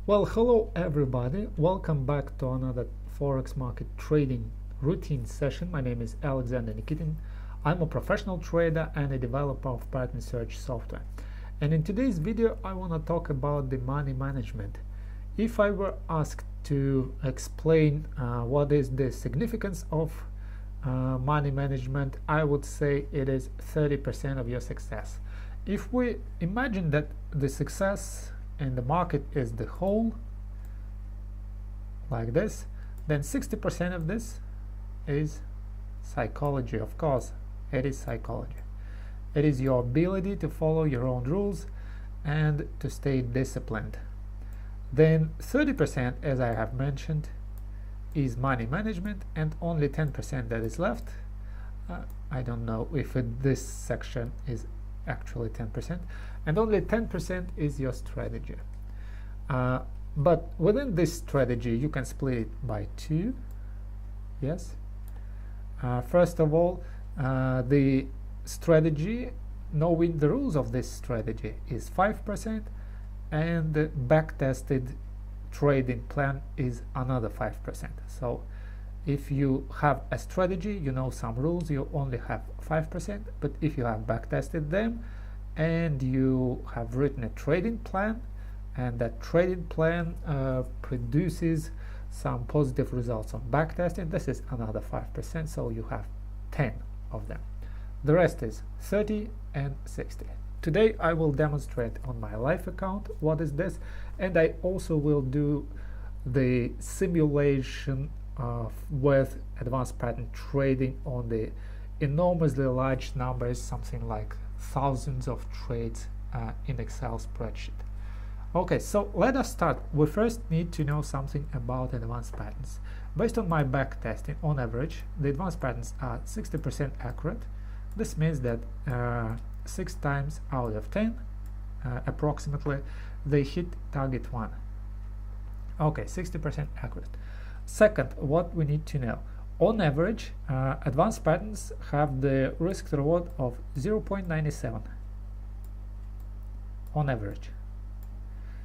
Well, hello everybody. Welcome back to another Forex market trading routine session. My name is Alexander Nikitin. I'm a professional trader and a developer of pattern search software. And in today's video, I want to talk about the money management. If I were asked to explain what is the significance of money management, I would say it is 30% of your success. If we imagine that the success in the market is the whole, like this, then 60% of this is psychology. Of course, it is psychology. It is your ability to follow your own rules and to stay disciplined. Then 30%, as I have mentioned, is money management, and only 10% that is left, I don't know if this section is actually 10%, and only 10% is your strategy. But within this strategy, you can split it by two. Yes. First of all, the strategy, knowing the rules of this strategy, is 5%, and the back-tested trading plan is another 5%. So if you have a strategy, you know some rules, you only have 5%, but if you have back-tested them and you have written a trading plan, and that trading plan produces some positive results on backtesting, this is another 5%, so you have 10 of them. The rest is 30 and 60. Today I will demonstrate on my live account what is this, and I also will do the simulation with advanced pattern trading on the enormously large numbers, something like thousands of trades in Excel spreadsheet. Okay, so let us start. We first need to know something about advanced patterns. Based on my back testing, on average, the advanced patterns are 60% accurate. This means that 6 times out of 10, approximately, they hit target 1. Okay, 60% accurate. Second, what we need to know. On average, advanced patterns have the risk to reward of 0.97 on average.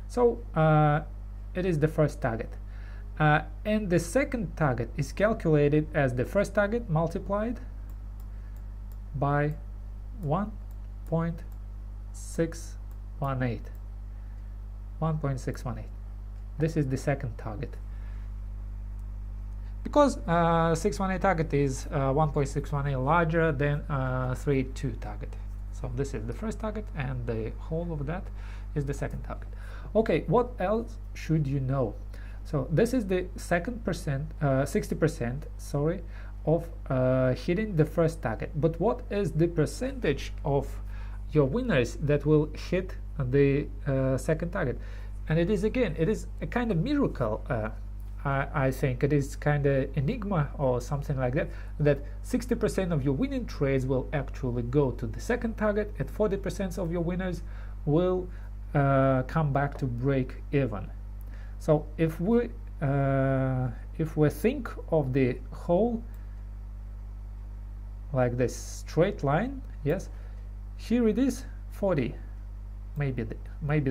So it is the first target. And the second target is calculated as the first target multiplied by 1.618. 1.618. This is the second target. Because 618 target is 1.618 larger than 32 target. So this is the first target, and the whole of that is the second target. Okay, what else should you know? So this is the second 60%, sorry, of hitting the first target. But what is the percentage of your winners that will hit the second target? And it is, again, it is a kind of miracle. I think it is kind of enigma or something like that, that 60% of your winning trades will actually go to the second target, and 40% of your winners will come back to break even. So if we think of the whole like this straight line, yes, here it is 40, maybe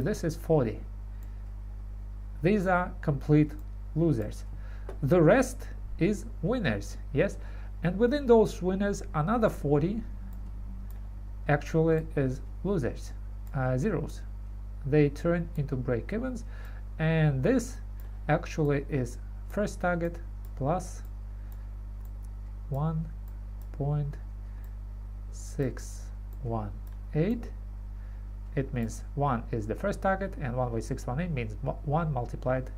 this is 40. These are complete losers. The rest is winners, yes, and within those winners, another 40 actually is losers, zeros. They turn into break-evens, and this actually is first target plus 1.618. It means 1 is the first target, and 1.618 means 1 multiplied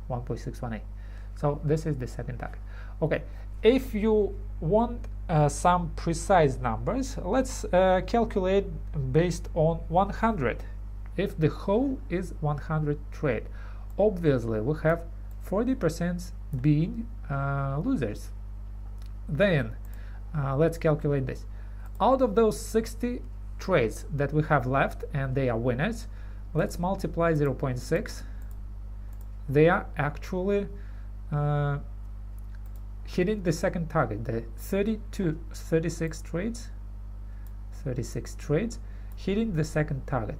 1.618. So this is the second target. Okay, if you want some precise numbers, let's calculate based on 100. If the whole is 100 trade, obviously we have 40% being losers. Then let's calculate this. Out of those 60 trades that we have left, and they are winners, let's multiply 0.6. They are actually hitting the second target, the 36 trades hitting the second target.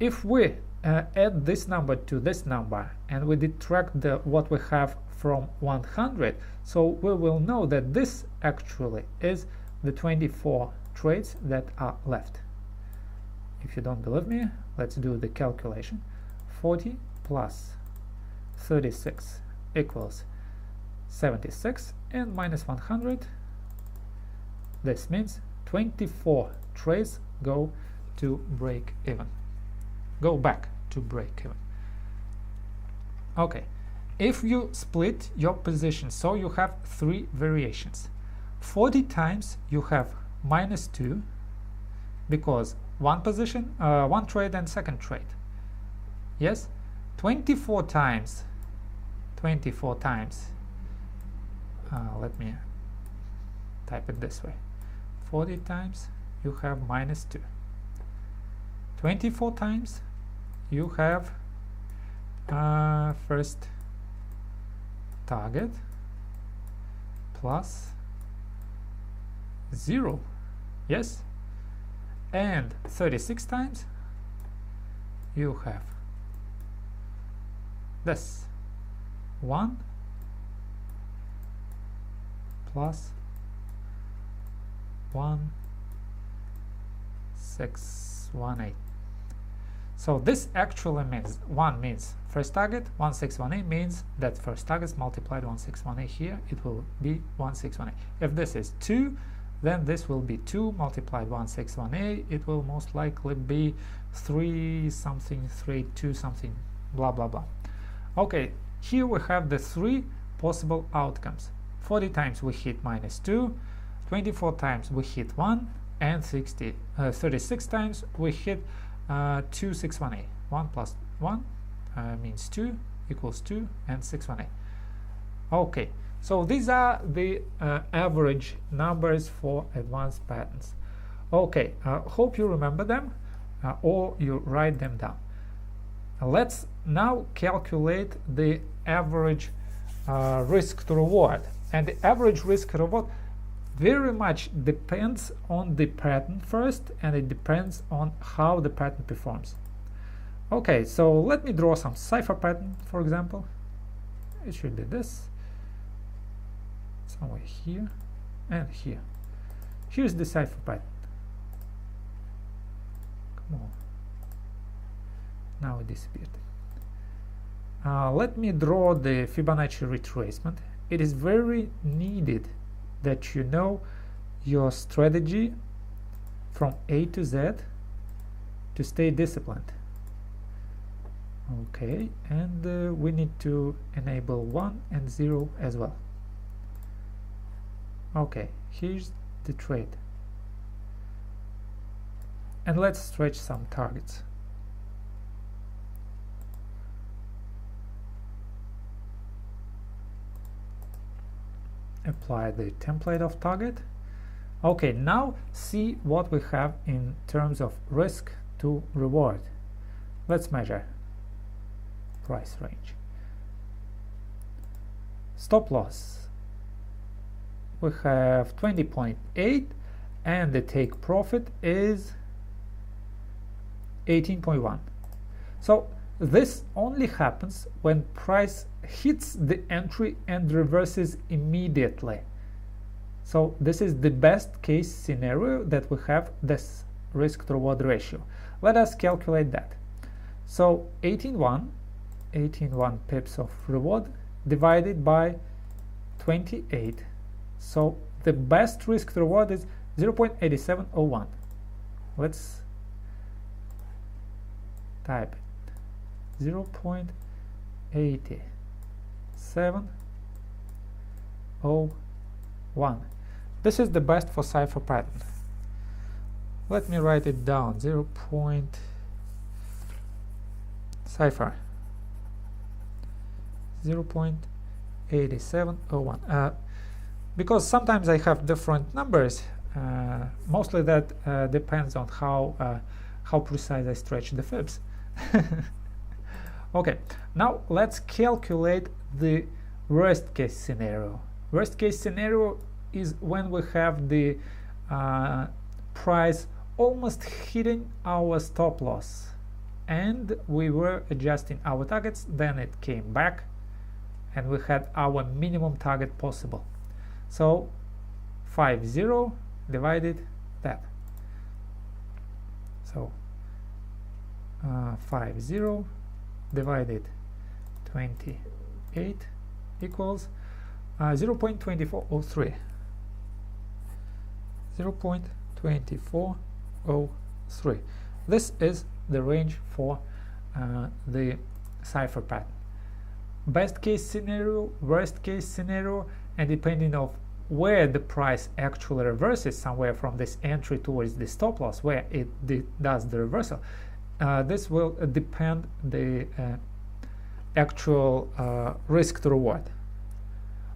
If we add this number to this number and we detract what we have from 100, so we will know that this actually is the 24 trades that are left. If you don't believe me, let's do the calculation. 40 plus 36 equals 76, and minus 100, this means 24 trades go to break even, go back to break even. Okay, if you split your position, so you have 3 variations. 40 times you have minus 2 because one position, one trade and second trade. Yes, 24 times, let me type it this way. 40 times you have minus 2. 24 times you have first target plus 0. Yes, and 36 times you have this 1 plus 1618. So this actually means 1 means first target, 1618 means that first target multiplied 1618 here, it will be 1618. If this is 2, then this will be 2 multiplied 1618, it will most likely be 3 something, 3, 2 something, blah blah blah. Okay, here we have the 3 possible outcomes. 40 times we hit minus 2, 24 times we hit 1, and 36 times we hit 2618. 1 plus 1 means 2 equals 2 and 618. Okay, so these are the average numbers for advanced patterns. Okay, hope you remember them or you write them down. Let's now calculate the average risk to reward. And the average risk to reward very much depends on the pattern first, and it depends on how the pattern performs. Okay, so let me draw some cipher pattern, for example. It should be this, somewhere here and here. Here's the cipher pattern. Come on. Now it disappeared. Let me draw the Fibonacci retracement. It is very needed that you know your strategy from A to Z to stay disciplined. Okay, and we need to enable 1 and 0 as well. Okay, here's the trade. And let's stretch some targets. Apply the template of target. Okay, now see what we have in terms of risk to reward. Let's measure price range. Stop loss, we have 20.8 and the take profit is 18.1. So this only happens when price hits the entry and reverses immediately. So this is the best case scenario that we have this risk to reward ratio. Let us calculate that. So 18.1 pips of reward divided by 28. So the best risk to reward is 0.8701. Let's type it. 0.8701. This is the best for cipher pattern. Let me write it down. Cipher 0.8701. Because sometimes I have different numbers. Mostly that depends on how precise I stretch the fibs. Okay, now let's calculate the worst case scenario. Worst case scenario is when we have the price almost hitting our stop loss. and we were adjusting our targets, then it came back and we had our minimum target possible. So 50 divided that. So 50 divided 28 equals 0.2403. 0.2403. This is the range for the cipher pattern. Best case scenario, worst case scenario, and depending on where the price actually reverses, somewhere from this entry towards the stop loss, where it does the reversal, this will depend the actual risk to reward.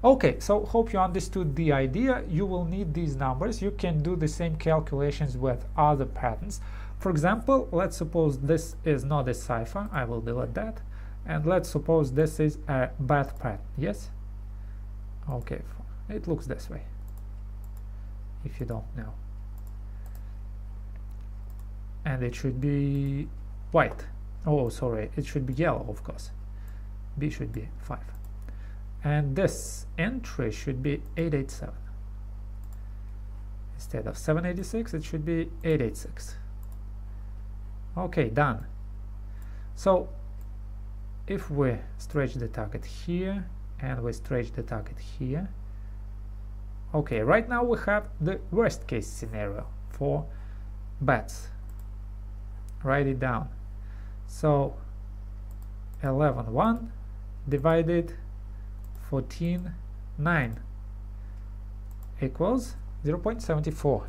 Okay, so hope you understood the idea. You will need these numbers. You can do the same calculations with other patterns. For example, let's suppose this is not a cipher. I will delete that. And let's suppose this is a BAT pattern. Yes? Okay, it looks this way, if you don't know. And it should be white. Oh, sorry, it should be yellow, of course. B should be 5. And this entry should be 887. Instead of 786, it should be 886. Okay, done. So if we stretch the target here and we stretch the target here, okay, right now we have the worst case scenario for bets. Write it down. So 11.1 divided 14.9 equals 0.74.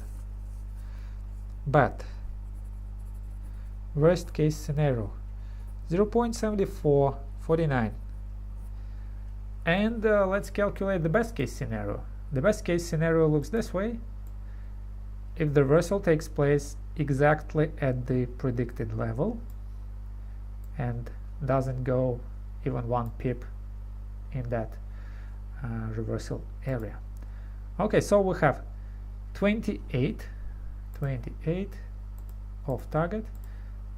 But worst case scenario 0.7449. And let's calculate the best case scenario. The best case scenario looks this way. If the reversal takes place exactly at the predicted level and doesn't go even 1 pip in that reversal area. Okay, so we have 28 of target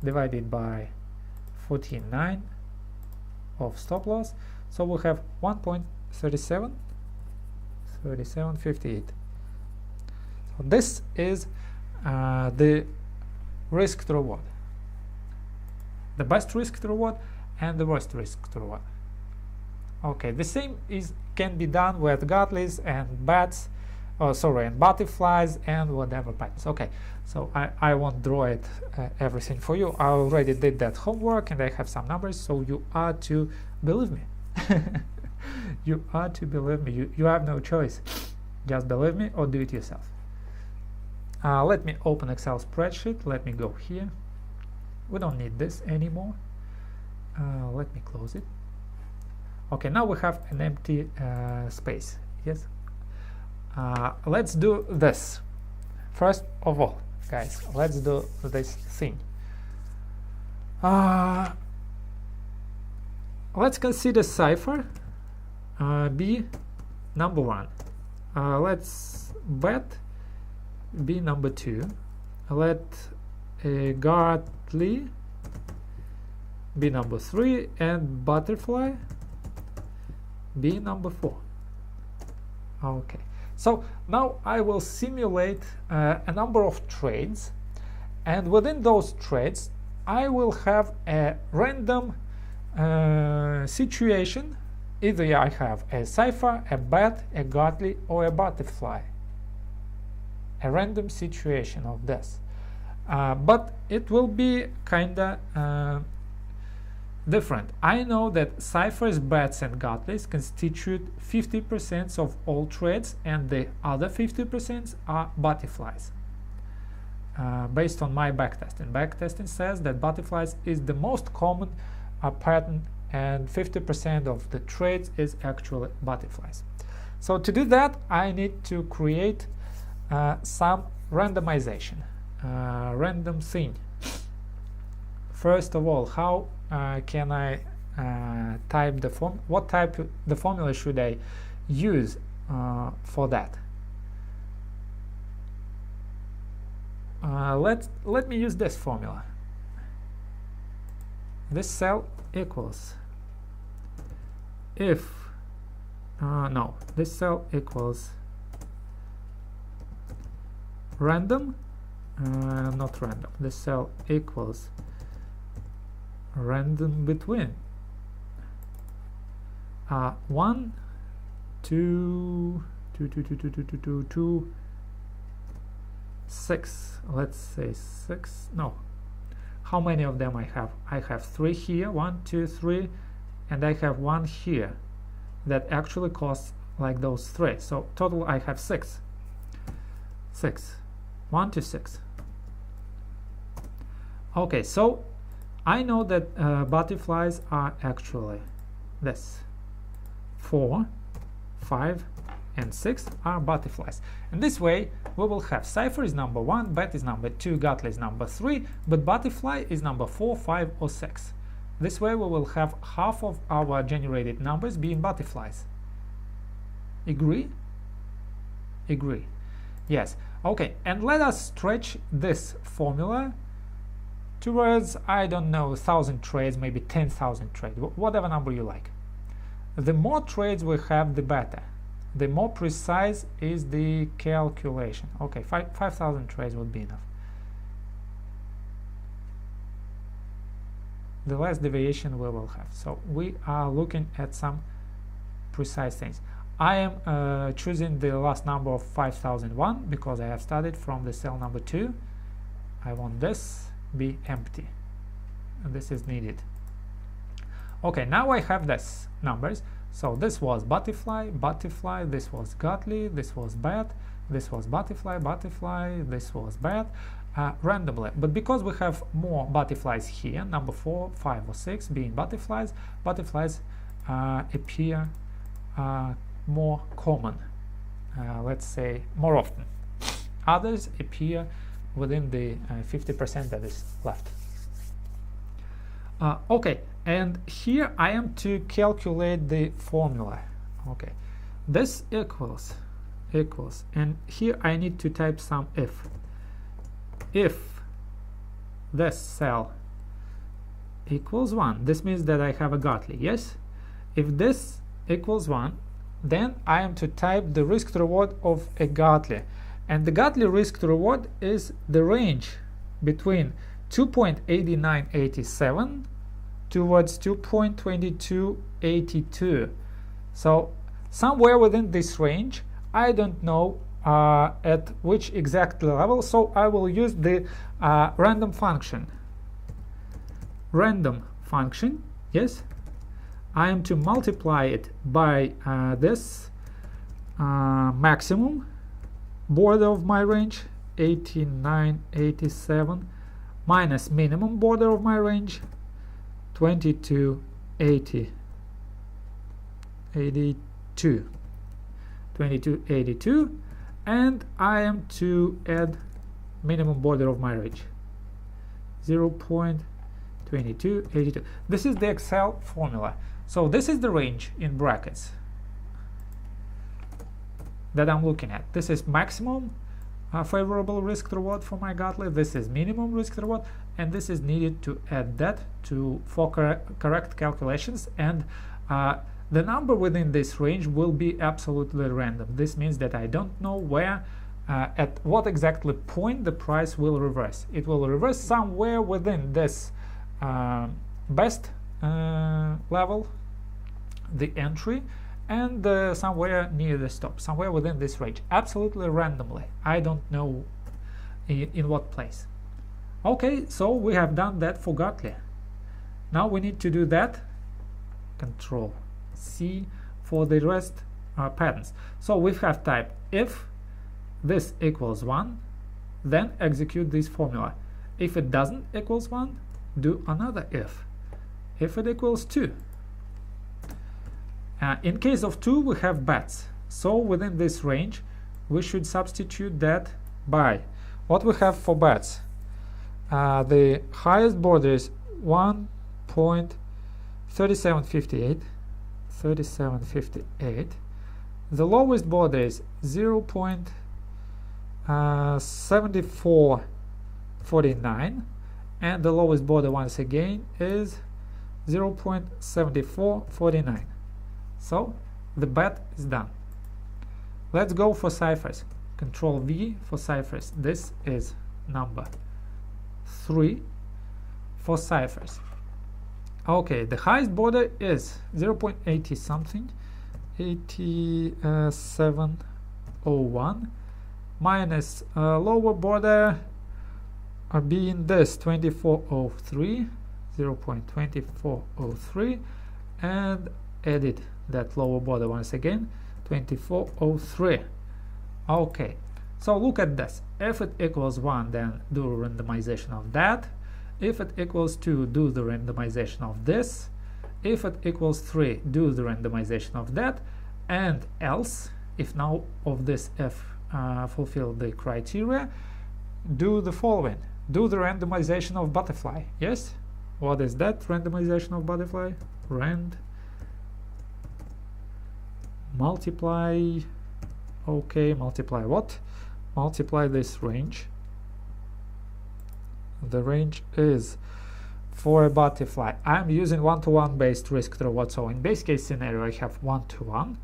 divided by 14.9 of stop loss, so we have 1.37, 37.58. So this is the risk to reward, the best risk to reward and the worst risk to reward. Okay, the same can be done with Gartleys and bats, and butterflies and whatever patterns. Okay, so I won't draw it everything for you. I already did that homework and I have some numbers, so you are to believe me. You are to believe me. You have no choice. Just believe me or do it yourself. Let me open Excel spreadsheet. Let me go here. We don't need this anymore. Let me close it. Okay, now we have an empty space. Yes. Let's do this. First of all, guys, let's do this thing. Let's consider cipher B number 1. Let's bet B number 2. Let Gartley be number 3 and butterfly be number 4. Okay, so now I will simulate a number of trades, and within those trades I will have a random situation. Either I have a cipher, a bat, a Gartley, or a butterfly. A random situation of this, but it will be kinda different. I know that ciphers, bats, and Gartleys constitute 50% of all trades, and the other 50% are butterflies. Based on my backtesting. Backtesting says that butterflies is the most common pattern, and 50% of the trades is actually butterflies. So to do that, I need to create some randomization, random thing. First of all, how can I type the form? What type the formula should I use for that? Let me use this formula. this cell equals, if no, this cell equals random, not random, this cell equals random between 1, 2, 6, let's say 6, no, how many of them I have? I have 3 here, 1, 2, 3, and I have 1 here that actually costs like those 3, so total I have 6, 1 to 6. Okay, so I know that butterflies are actually this 4, 5 and 6 are butterflies, and this way we will have cipher is number 1, bat is number 2, Gatli is number 3, but butterfly is number 4, 5 or 6. This way we will have half of our generated numbers being butterflies. Agree? Agree. Yes. Okay, and let us stretch this formula towards, I don't know, 1,000 trades, maybe 10,000 trades, whatever number you like. The more trades we have, the better. The more precise is the calculation. Okay, 5,000 trades would be enough. The less deviation we will have. So we are looking at some precise things. I am choosing the last number of 5001 because I have started from the cell number 2. I want this be empty, and this is needed. Okay, now I have this numbers. So this was butterfly, butterfly, this was Gatli, this was bat, this was butterfly, butterfly, this was bat, randomly. But because we have more butterflies here, number 4, 5 or 6 being butterflies, butterflies appear more common, let's say more often. Others appear within the 50% that is left. Okay, and here I am to calculate the formula. Okay, this equals, and here I need to type some if this cell equals 1, this means that I have a Gatli, yes? If this equals 1, then I am to type the risk to reward of a Gatli, and the Gatli risk to reward is the range between 2.8987 towards 2.2282. So somewhere within this range, I don't know at which exact level, so I will use the random function. Random function, yes, I am to multiply it by this maximum border of my range 8987 minus minimum border of my range 2282, and I am to add minimum border of my range 0.2282. This is the Excel formula. So this is the range in brackets that I'm looking at. This is maximum favorable risk to reward for my Gatli, this is minimum risk to reward, and this is needed to add that for correct calculations, and the number within this range will be absolutely random. This means that I don't know where, at what exactly point the price will reverse. It will reverse somewhere within this best level, the entry, and somewhere near the stop, somewhere within this range, absolutely randomly. I don't know in what place. Okay, so we have done that for Gatli. Now we need to do that, Control C, for the rest patterns. So we have typed if this equals 1, then execute this formula. If it doesn't equals 1, do another if. If it equals 2. In case of 2, we have bats. So within this range, we should substitute that by what we have for bats. The highest border is 1.3758. The lowest border is 0.7449, and the lowest border once again is 0.7449. So the bet is done. Let's go for ciphers. Control V for ciphers. This is number 3 for ciphers. Okay, the highest border is 0.80 something, 8701, minus lower border being this 2403, 0.2403, and edit that lower border once again, 2403. Okay, so look at this. If it equals 1, then do randomization of that. If it equals 2, do the randomization of this. If it equals 3, do the randomization of that. And else, if none of this F fulfill the criteria, do the following. Do the randomization of butterfly. Yes? What is that randomization of butterfly? Rand multiply. Okay, multiply what? Multiply this range. The range is for a butterfly. I'm using 1-to-1 based risk to reward. So in base case scenario, I have 1-to-1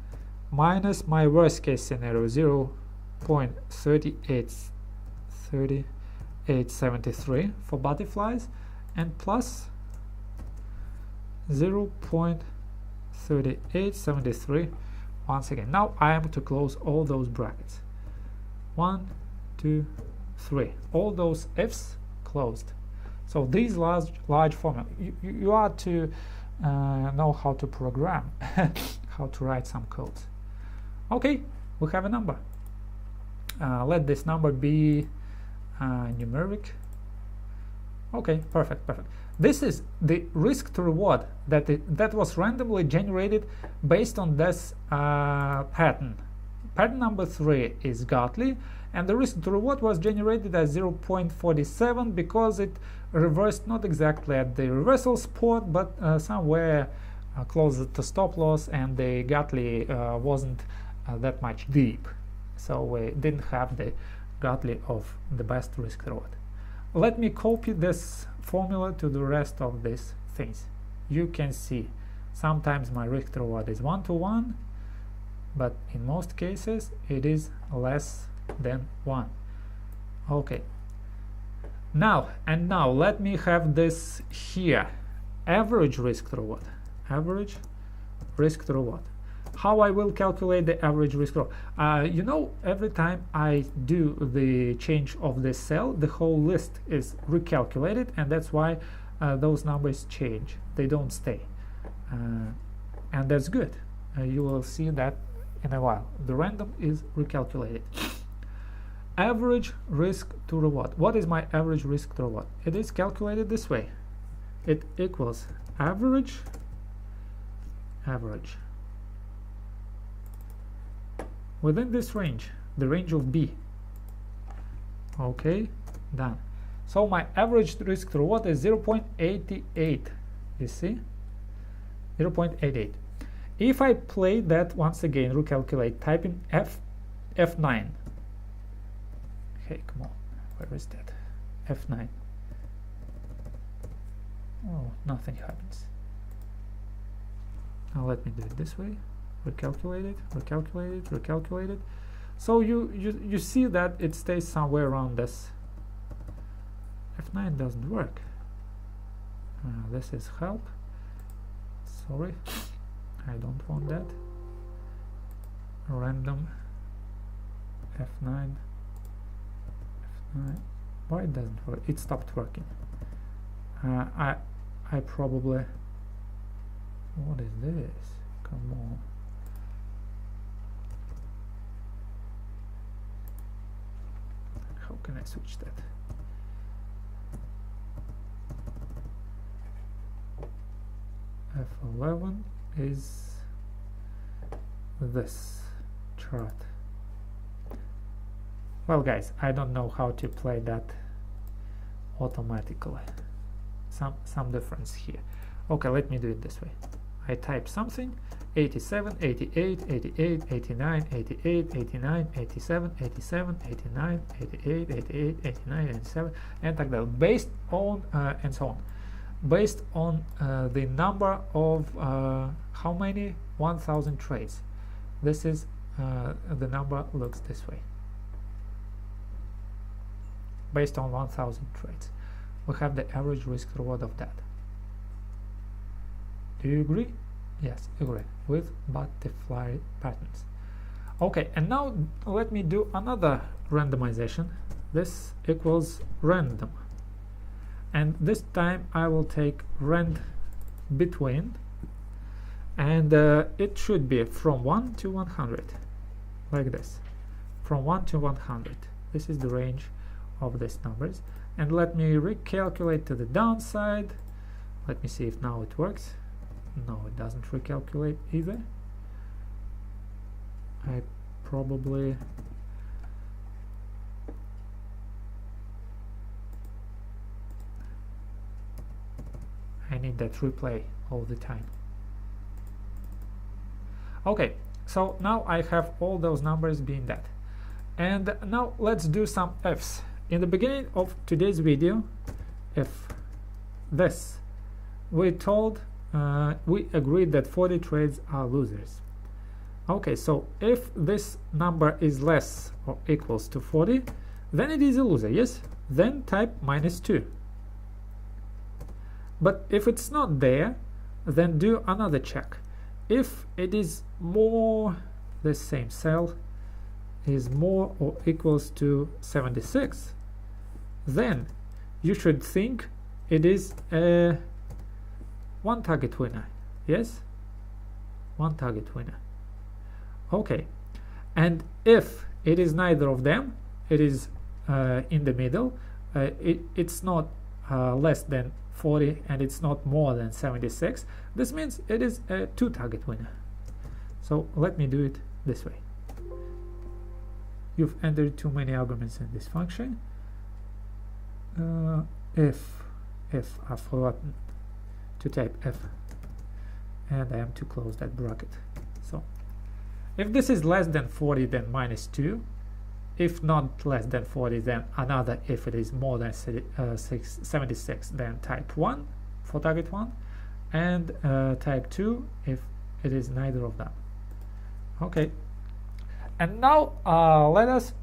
minus my worst case scenario 0.3873 for butterflies, and plus 0.3873 once again. Now I am to close all those brackets. 1, 2, 3. All those ifs closed. So these large formula, you are to know how to program, how to write some codes. Okay, we have a number. Let this number be numeric. Okay, perfect. This is the risk to reward that was randomly generated based on this pattern. Pattern number 3 is Gartley, and the risk to reward was generated as 0.47 because it reversed not exactly at the reversal spot, but somewhere closer to stop loss, and the Gartley wasn't that much deep, so we didn't have the Gartley of the best risk to reward. Let me copy this formula to the rest of these things. You can see sometimes my risk to reward is 1-to-1, but in most cases it is less than 1. Okay, now let me have this here, average risk to reward. Average risk to reward. How I will calculate the average risk to reward? You know, every time I do the change of this cell, the whole list is recalculated, and that's why those numbers change. They don't stay, and that's good. You will see that in a while. The random is recalculated. Average risk to reward. What is my average risk to reward? It is calculated this way. It equals average within this range, the range of B. Okay, done. So my average risk to reward is 0.88. You see, 0.88. If I play that once again, recalculate, type in F9. Okay, come on, where is that? F9. Oh, nothing happens. Now let me do it this way. Recalculate it. So you see that it stays somewhere around this. F9 doesn't work. This is help. Sorry, I don't want that. Random F9. Why it doesn't work? It stopped working. I probably. What is this? Come on. How can I switch that? F11 is this chart. Well, guys, I don't know how to play that automatically. Some difference here. Okay, let me do it this way. I type something, 87, 88, 88, 89, 88, 89, 87, 87, 89, 88, 88, 89, 87, and like that, based on and so on. based on the number of how many 1000 trades. This is the number looks this way. Based on 1000 trades, we have the average risk reward of that. Do you agree? Yes, agree with butterfly patterns. Okay, and now let me do another randomization. This equals random, and this time I will take rand between, and it should be from 1 to 100, like this, from 1 to 100. This is the range of these numbers, and let me recalculate to the downside. Let me see if now it works. No, it doesn't recalculate either. I probably need that replay all the time. Okay, so now I have all those numbers being that, and now let's do some ifs. In the beginning of today's video, if this, we agreed that 40 trades are losers. Okay, so if this number is less or equals to 40, then it is a loser, yes? Then type -2. But if it's not there, then do another check. If it is more, the same cell is more or equals to 76, then you should think it is a one target winner. Yes, one target winner. Okay, and if it is neither of them, it is in the middle, it's not less than 40 and it's not more than 76, this means it is a two target winner. So let me do it this way. You've entered too many arguments in this function. If I've forgotten to type f, and I am to close that bracket. So if this is less than 40, then -2. If not less than 40, then another. If it is more than 76, then type 1 for target 1, and type 2 if it is neither of them. Okay, and now let us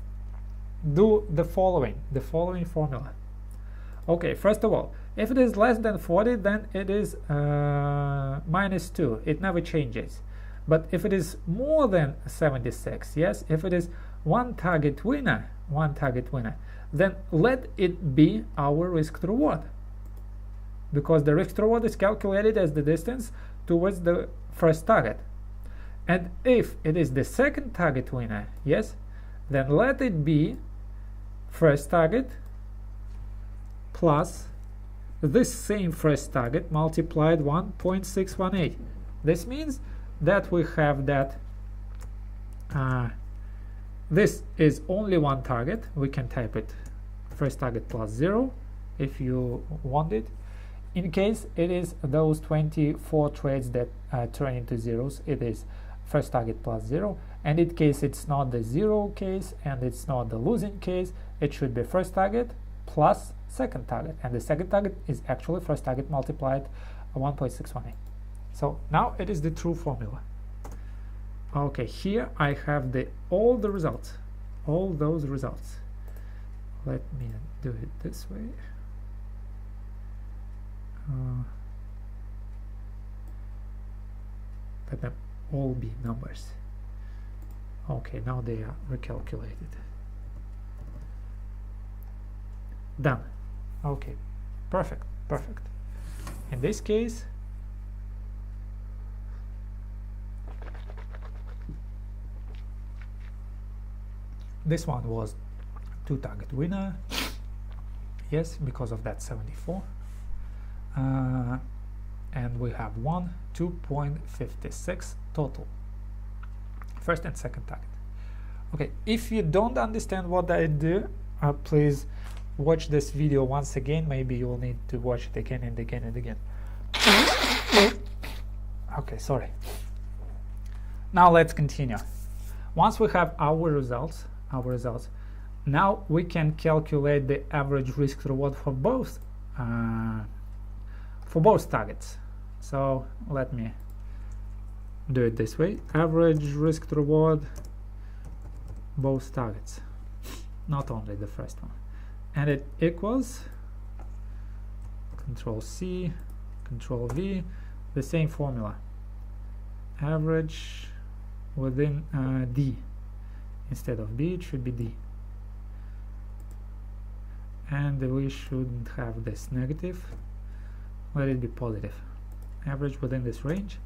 do the following formula. Okay, first of all, if it is less than 40, then it is -2. It never changes. But if it is more than 76, yes, if it is one target winner, then let it be our risk to reward, because the risk to reward is calculated as the distance towards the first target. And if it is the second target winner, yes, then let it be first target plus this same first target multiplied 1.618. This means that we have that this is only one target. We can type it first target plus 0 if you want it. In case it is those 24 trades that turn into zeros, it is first target plus 0. And in case it's not the 0 case and it's not the losing case, it should be first target plus second target, and the second target is actually first target multiplied 1.618. So now it is the true formula. Okay, here I have all those results. Let me do it this way. Let them all be numbers. Okay, now they are recalculated. Done. Okay, perfect. In this case, this one was two target winner, yes, because of that 74, and we have 2.56 total, first and second target. Okay, if you don't understand what I do, please watch this video once again. Maybe you will need to watch it again and again and again. Okay, sorry. Now let's continue. Once we have our results, now we can calculate the average risk reward for both for both targets. So let me do it this way: average risk to reward, both targets, not only the first one, and it equals Control C, Control V, the same formula, average within D. Instead of B, it should be D. And we shouldn't have this negative, let it be positive. Average within this range.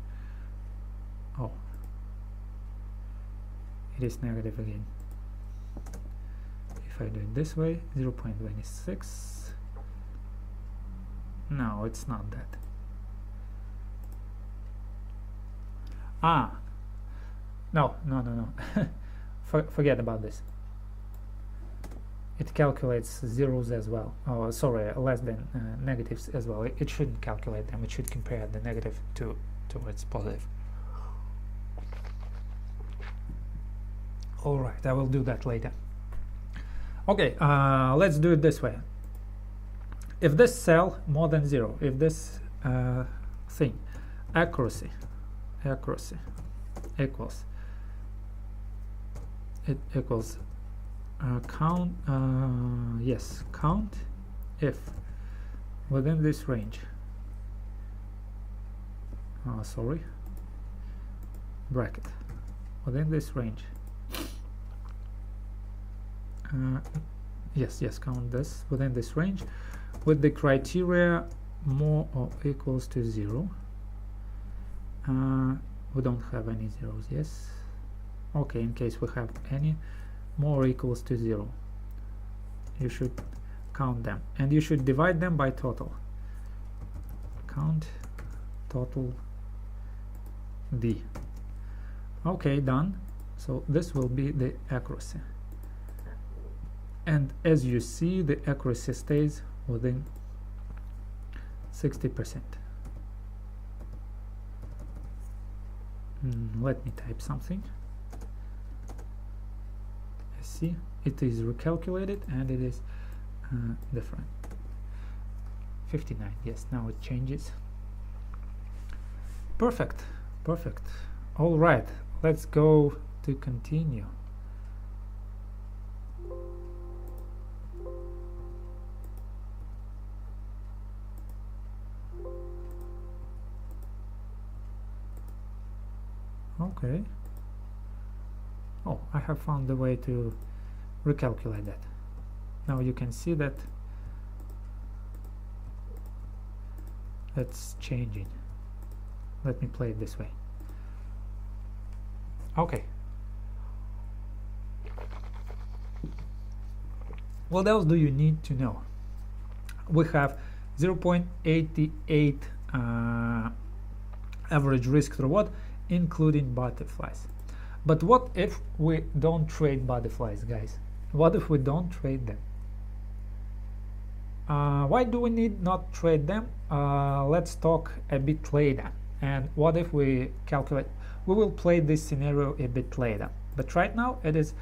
Oh, it is negative again. If I do it this way, 0.26. No, it's not that. No. Forget about this. It calculates zeros as well. Oh, sorry, less than negatives as well. It shouldn't calculate them. It should compare the negative towards positive. All right, I will do that later. Okay, let's do it this way. If this cell more than 0, if this thing accuracy equals, it equals count if within this range, bracket within this range, count this within this range with the criteria more or equals to 0. We don't have any zeros. Yes, okay, in case we have any more or equals to 0, you should count them, and you should divide them by total. Count total D. Okay, done. So this will be the accuracy, and as you see, the accuracy stays within 60%. Let me type something. See, it is recalculated and it is different. 59. Yes, now it changes. Perfect. All right, let's go to continue. Okay. Oh, I have found a way to recalculate that. Now you can see that it's changing. Let me play it this way. Okay. What else do you need to know? We have 0.88 average risk to reward, including butterflies. But what if we don't trade butterflies, guys? What if we don't trade them? Why do we need not trade them? Let's talk a bit later. And what if we calculate? We will play this scenario a bit later. But right now it is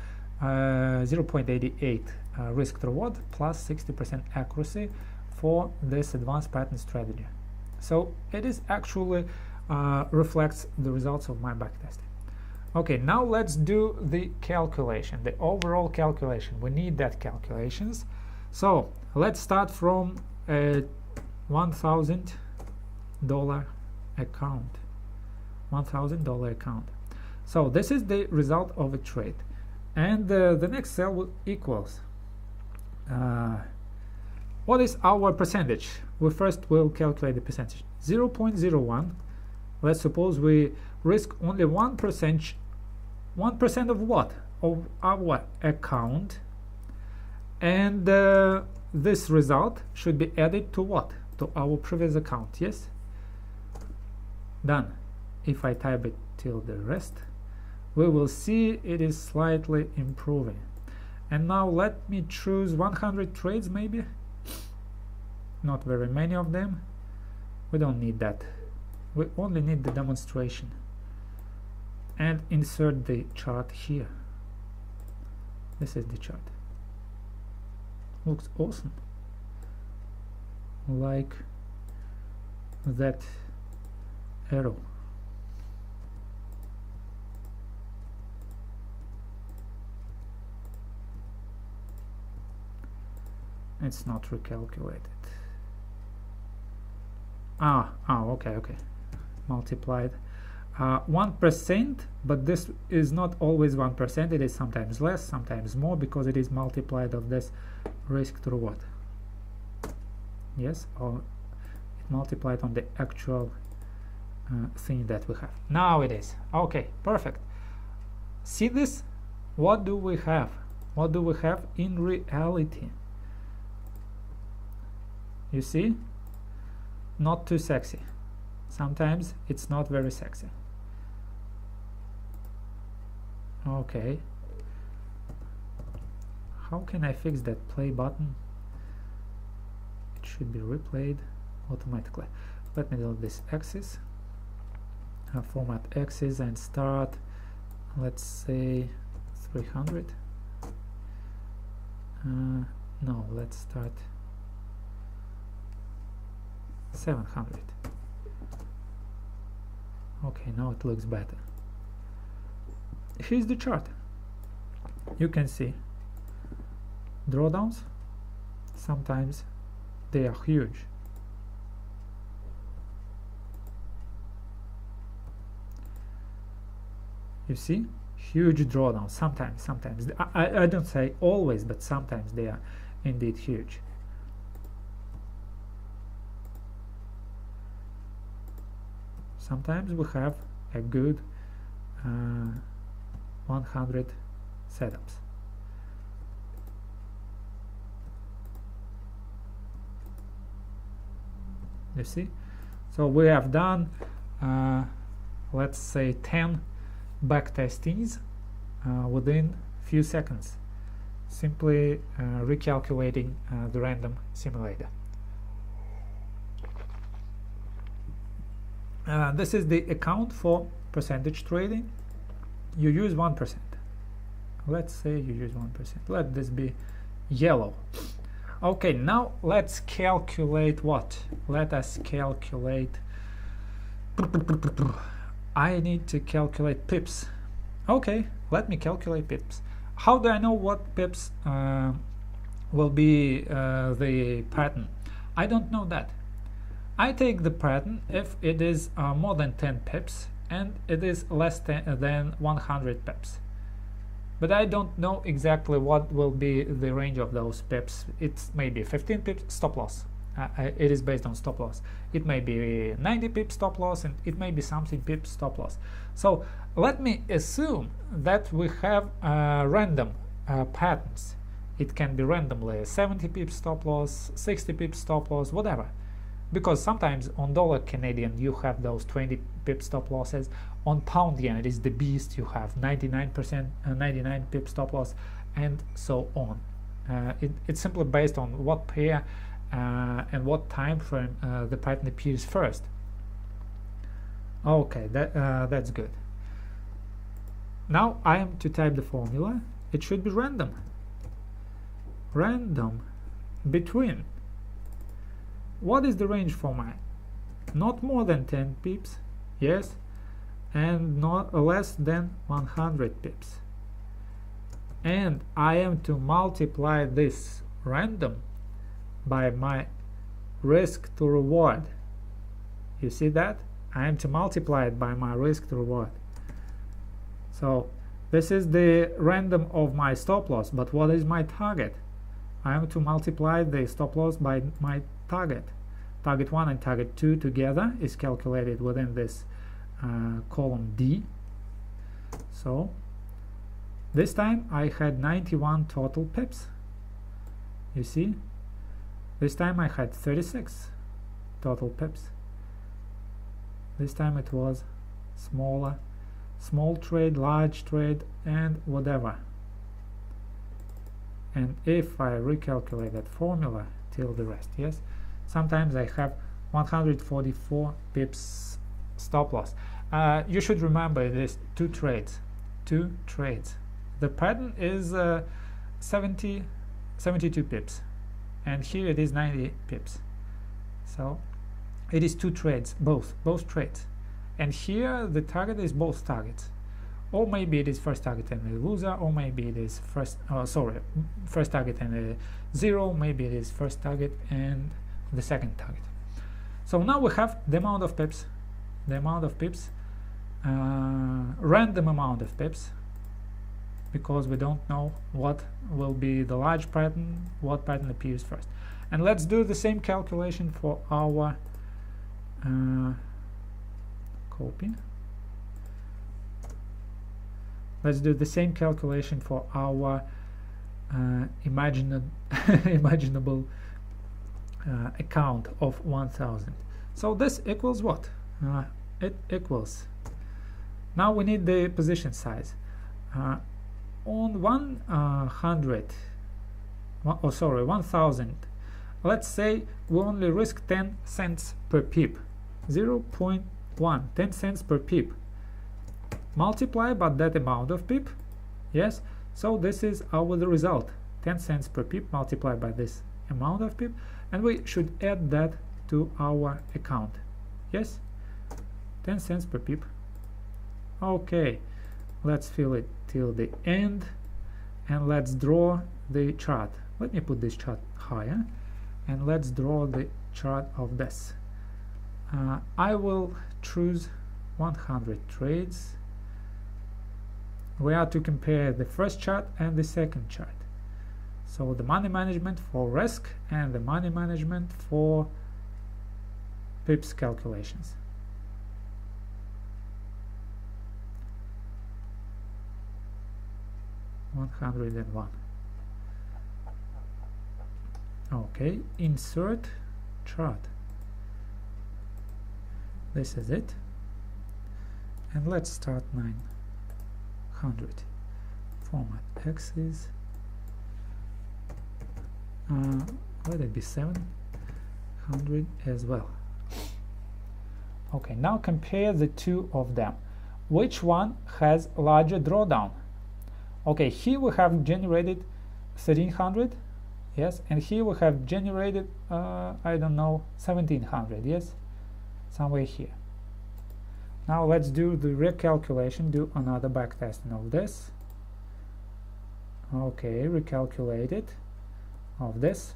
0.88 risk to reward plus 60% accuracy for this advanced pattern strategy. So it is actually reflects the results of my backtesting. Okay, now let's do the calculation, the overall calculation. We need that calculations. So let's start from a $1,000 account. $1,000 account. So this is the result of a trade, and the next cell will equals. What is our percentage? We first will calculate the percentage. 0.01. Let's suppose we risk only 1%. 1% of what? Of our account, and this result should be added to what? To our previous account. Yes, done. If I type it till the rest, we will see it is slightly improving. And now let me choose 100 trades, maybe. Not very many of them. We don't need that. We only need the demonstration. And insert the chart here. This is the chart. Looks awesome. Like that arrow. It's not recalculated. Okay, multiplied 1%, but this is not always 1%. It is sometimes less, sometimes more, because it is multiplied of this risk to reward. Yes, or it multiplied on the actual thing that we have. Now it is okay, perfect. See this? What do we have? What do we have in reality? You see? Not too sexy. Sometimes it's not very sexy. Okay. How can I fix that play button? It should be replayed automatically. Let me delete this axis. Format axis and start, let's say 300. No, let's start 700. Okay, now it looks better. Here's the chart. You can see drawdowns, sometimes they are huge. You see, huge drawdowns. Sometimes I don't say always, but sometimes they are indeed huge. Sometimes we have a good 100 setups. You see? So we have done, let's say 10 back testings within few seconds, simply recalculating the random simulator. This is the account for percentage trading. You use 1%. Let's say you use 1%. Let this be yellow. Okay, now let's calculate what? Let us calculate. I need to calculate pips. Okay, let me calculate pips. How do I know what pips will be the pattern? I don't know that. I take the pattern if it is more than 10 pips and it is less than 100 pips. But I don't know exactly what will be the range of those pips. It's maybe 15 pips stop loss. It is based on stop loss. It may be 90 pips stop loss, and it may be something pips stop loss. So let me assume that we have random patterns. It can be randomly 70 pips stop loss, 60 pips stop loss, whatever. Because sometimes on dollar Canadian you have those 20 pip stop losses. On pound yen it is the beast, you have 99 pip stop loss, and so on. It's simply based on what pair and what time frame the pattern appears first. Okay, that's good. Now I am to type the formula. It should be random. Random between. What is the range for mine? Not more than 10 pips, yes, and not less than 100 pips. And I am to multiply this random by my risk to reward. You see that? I am to multiply it by my risk to reward. So this is the random of my stop loss, but what is my target? I am to multiply the stop loss by my target. Target 1 and target 2 together is calculated within this column D. So this time I had 91 total pips. You see? This time I had 36 total pips. This time it was smaller, small trade, large trade, and whatever. And if I recalculate that formula till the rest, yes, sometimes I have 144 pips stop loss. You should remember this two trades. The pattern is 72 pips, and here it is 90 pips. So it is two trades, both trades, and here the target is both targets, or maybe it is first target and a loser, or maybe it is first target and a zero, maybe it is first target and the second target. So now we have the amount of pips, random amount of pips, because we don't know what will be the large pattern, what pattern appears first. And let's do the same calculation for our copy. Let's do the same calculation for our imaginable account of 1000. So this equals what? It equals, now we need the position size. On 1000, let's say we only risk 10 cents per pip, 0.1, 10 cents per pip, multiply by that amount of pip. Yes, so this is the result, 10 cents per pip multiplied by this amount of pip, and we should add that to our account. Yes, 10 cents per pip. Okay, let's fill it till the end, and let's draw the chart. Let me put this chart higher, and let's draw the chart of this. I will choose 100 trades. We are to compare the first chart and the second chart. So the money management for risk and the money management for pips calculations. $101. Okay, insert chart. This is it, and let's start 900. Format axis. Let it be 700 as well. Okay, now compare the two of them. Which one has larger drawdown? Okay, here we have generated 1300, yes, and here we have generated I don't know, 1700, yes, somewhere here. Now let's do the recalculation, do another backtesting of this. Okay, recalculate it, of this,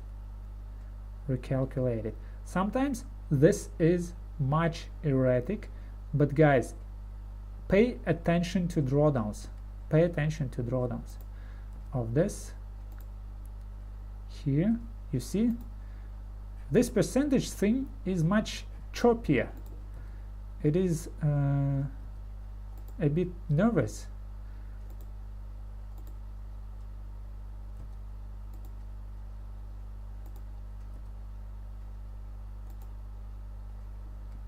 recalculate it. Sometimes this is much erratic, but guys, pay attention to drawdowns. Pay attention to drawdowns of this. Here you see this percentage thing is much choppier. It is a bit nervous.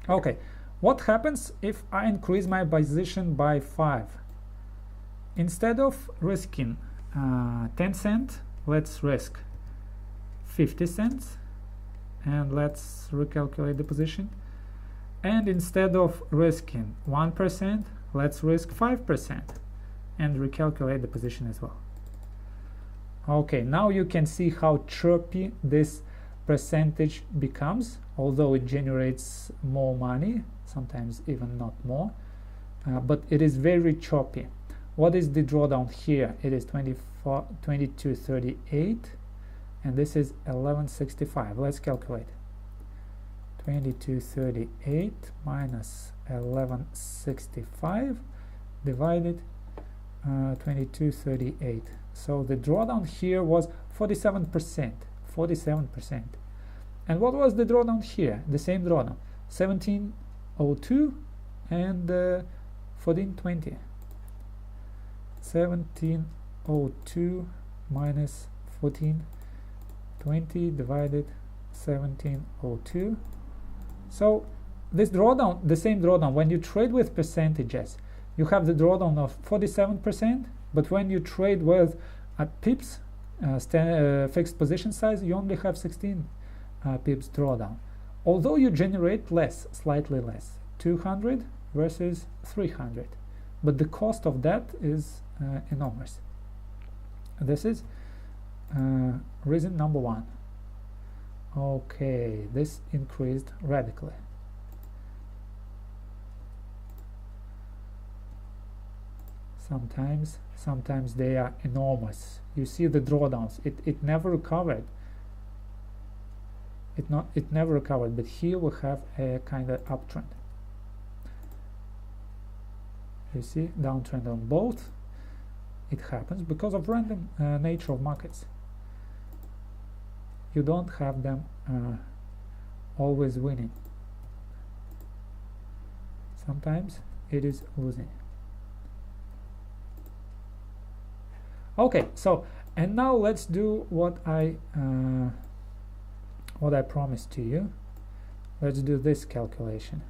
Okay, what happens if I increase my position by 5? Instead of risking 10 cents, let's risk 50 cents, and let's recalculate the position. And instead of risking 1%, let's risk 5% and recalculate the position as well. Okay, now you can see how chirpy this percentage becomes, although it generates more money, sometimes even not more, but it is very choppy. What is the drawdown here? It is 22.38, and this is 11.65. Let's calculate. 22.38 minus 11.65 divided 22.38. So the drawdown here was 47%. 47%. And what was the drawdown here? The same drawdown, 17.02 and 14.20. 17.02 minus 14.20 divided 17.02. So this drawdown, the same drawdown, when you trade with percentages, you have the drawdown of 47%, but when you trade with pips, fixed position size, you only have 16 pips drawdown. Although you generate less, slightly less, 200 versus 300, but the cost of that is enormous. This is reason number one. Okay, this increased radically. sometimes they are enormous. You see the drawdowns, it never recovered. It never recovered, but here we have a kind of uptrend. You see downtrend on both. It happens because of random nature of markets. You don't have them always winning. Sometimes it is losing. Okay, so and now let's do what I promised to you. Let's do this calculation.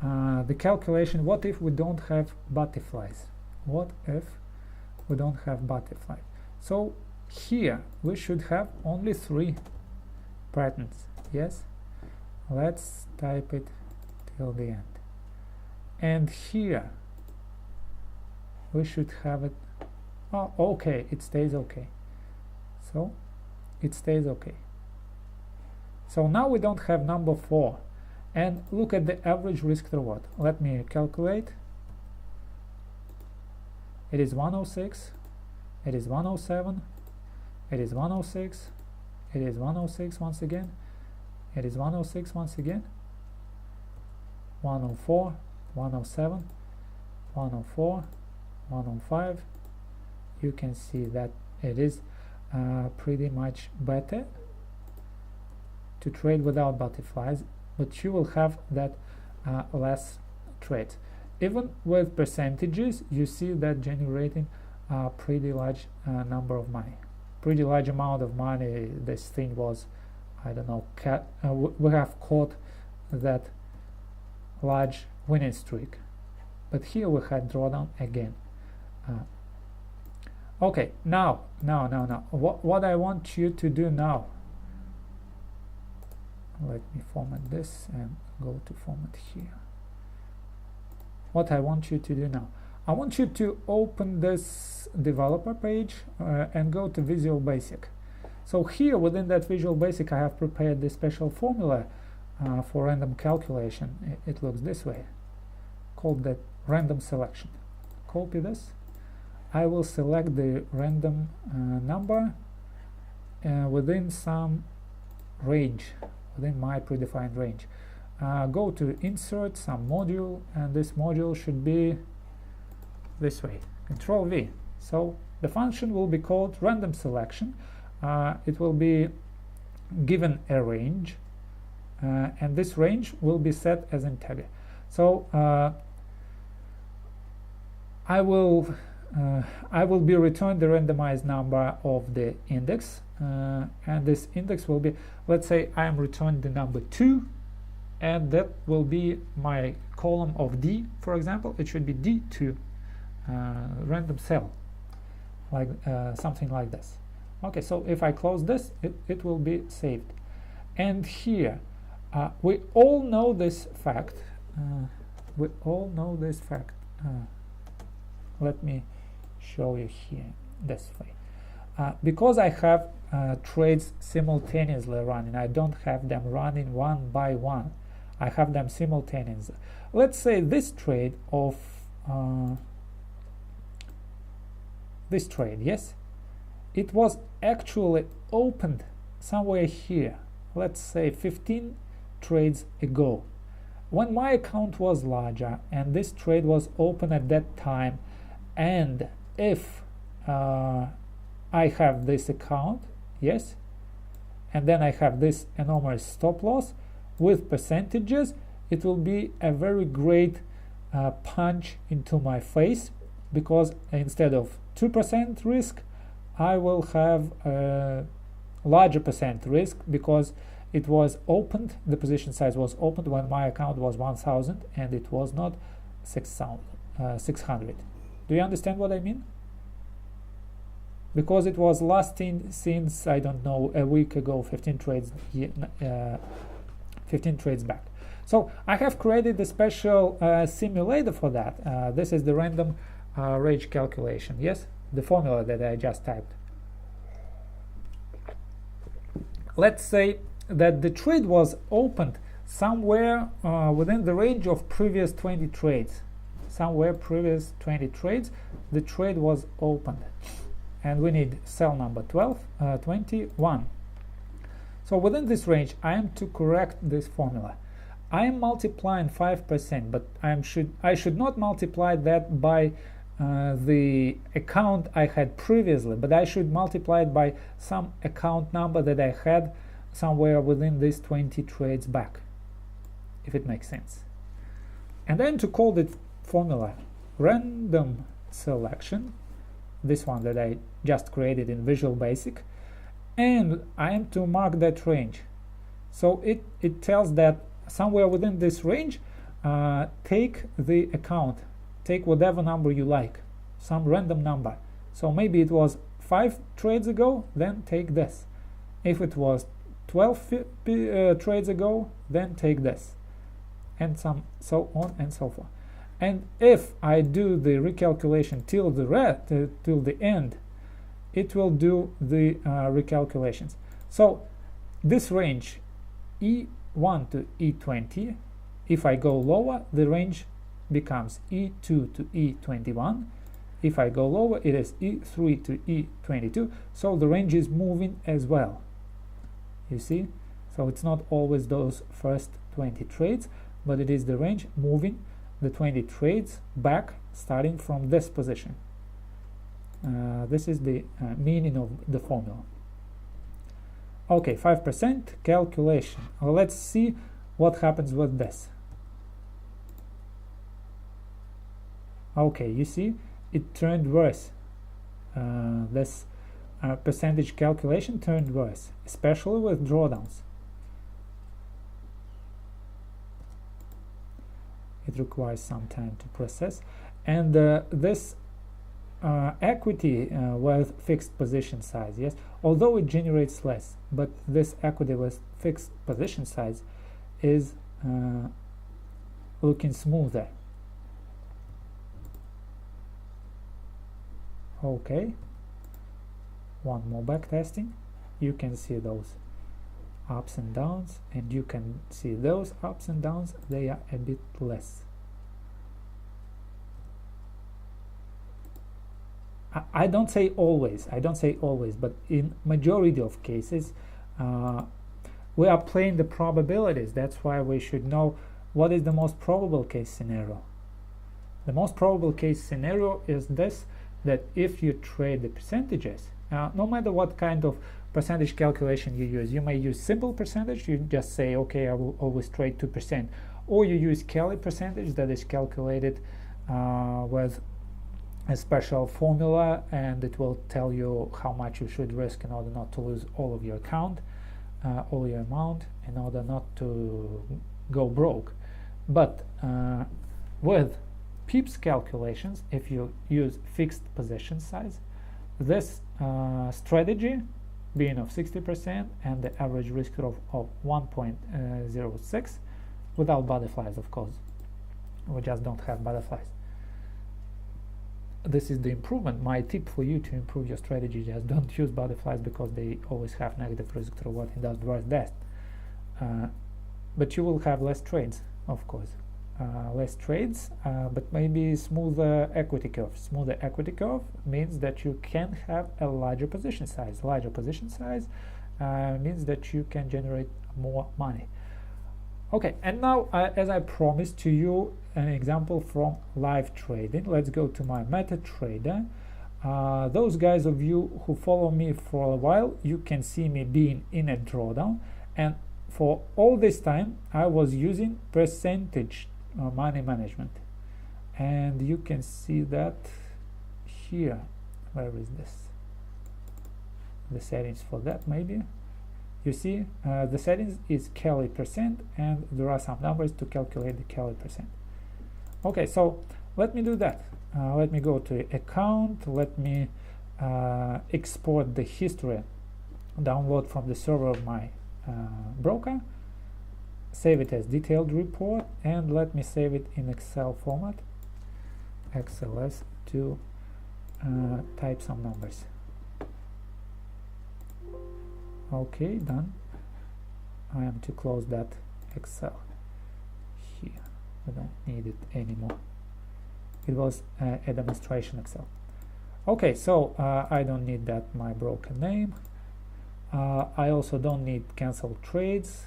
The calculation, what if we don't have butterflies? What if we don't have butterfly? So here we should have only 3 patterns. Yes, let's type it till the end. And here we should have it. Oh, okay, it stays okay. So it stays okay. So now we don't have number 4. And look at the average risk reward. Let me calculate. It is 106. It is 107. It is 106. It is 106 once again. It is 106 once again. 104, 107, 104, 105. You can see that it is pretty much better to trade without butterflies, but you will have that less trades. Even with percentages, you see that generating a pretty large number of money, pretty large amount of money. This thing was, I don't know, we have caught that large winning streak, but here we had drawdown again. Okay, now what I want you to do now, let me format this and go to format here. What I want you to do now, I want you to open this developer page and go to Visual Basic. So here within that Visual Basic I have prepared this special formula for random calculation. It looks this way, called the random selection. Copy this. I will select the random number within some range, within my predefined range. Go to insert some module, and this module should be this way, Control V. So the function will be called random selection. It will be given a range, and this range will be set as integer. So I will be returned the randomized number of the index, and this index will be, let's say I am returned the number 2, and that will be my column of D, for example. It should be D2, random cell, like something like this. Okay, so if I close this, it will be saved. And here we all know this fact. Let me show you here this way. Because I have trades simultaneously running, I don't have them running one by one. I have them simultaneously. Let's say this trade of this trade, yes, it was actually opened somewhere here, let's say 15 trades ago, when my account was larger and this trade was open at that time. And if I have this account, yes, and then I have this enormous stop loss with percentages, it will be a very great punch into my face, because instead of 2% risk, I will have a larger percent risk, because it was opened, the position size was opened when my account was 1000 and it was not 600. Do you understand what I mean? Because it was lasting since, I don't know, a week ago, 15 trades back. So I have created a special simulator for that. This is the random range calculation. Yes, the formula that I just typed. Let's say that the trade was opened somewhere within the range of previous 20 trades. somewhere previous 20 trades, the trade was opened, and we need cell number 21. So within this range, I am to correct this formula. I am multiplying 5%, but I should not multiply that by the account I had previously, but I should multiply it by some account number that I had somewhere within these 20 trades back, if it makes sense. And then to call the formula random selection, this one that I just created in Visual Basic, and I am to mark that range. So it tells that somewhere within this range, take the account, take whatever number you like, some random number. So maybe it was 5 trades ago, then take this. If it was 12 trades ago, then take this, and so on and so forth. And if I do the recalculation till the end, it will do the recalculations. So this range E1 to E20, if I go lower, the range becomes E2 to E21. If I go lower, it is E3 to E22. So the range is moving as well. You see? So it's not always those first 20 trades, but it is the range moving the 20 trades back, starting from this position. This is the meaning of the formula. Okay, 5% calculation. Let's see what happens with this. Okay, you see, it turned worse. This percentage calculation turned worse, especially with drawdowns. It requires some time to process. And this equity with fixed position size, yes, although it generates less, but this equity with fixed position size is looking smoother. Okay, one more back testing. You can see those ups and downs, and you can see those ups and downs, they are a bit less. I don't say always, but in majority of cases we are playing the probabilities. That's why we should know what is the most probable case scenario. The most probable case scenario is this, that if you trade the percentages, no matter what kind of percentage calculation you use, you may use simple percentage, you just say, okay, I will always trade 2%, or you use Kelly percentage that is calculated with a special formula, and it will tell you how much you should risk in order not to lose all of your account, all your amount, in order not to go broke. But with Pips calculations, if you use fixed position size, this strategy being of 60% and the average risk of 1.06 without butterflies, of course, we just don't have butterflies. This is the improvement. My tip for you to improve your strategy: just don't use butterflies, because they always have negative risk to reward in that worst best. But you will have less trades, of course. Less trades, but maybe smoother equity curve. Smoother equity curve means that you can have a larger position size. Larger position size means that you can generate more money. Okay, and now as I promised to you an example from live trading, let's go to my MetaTrader. Those guys of you who follow me for a while, you can see me being in a drawdown, and for all this time I was using percentage money management, and you can see that here. Where is this? The settings for that, maybe. You see, the settings is Kelly percent, and there are some numbers to calculate the Kelly percent. Okay, so let me do that. Let me go to account. Let me export the history, download from the server of my broker, save it as detailed report, and let me save it in Excel format, XLS, to type some numbers. Okay, done. I am to close that Excel here. I don't need it anymore. it was a demonstration Excel. Okay, so I don't need that my broken name. I also don't need cancel trades.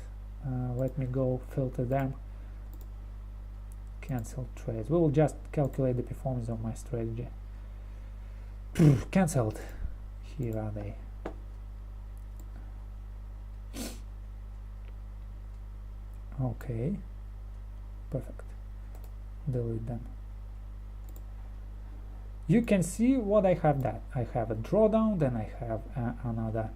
Let me go filter them. Cancel trades. We will just calculate the performance of my strategy. Cancelled. Here are they. Okay, perfect. Delete them. You can see what I have that. I have a drawdown, then I have another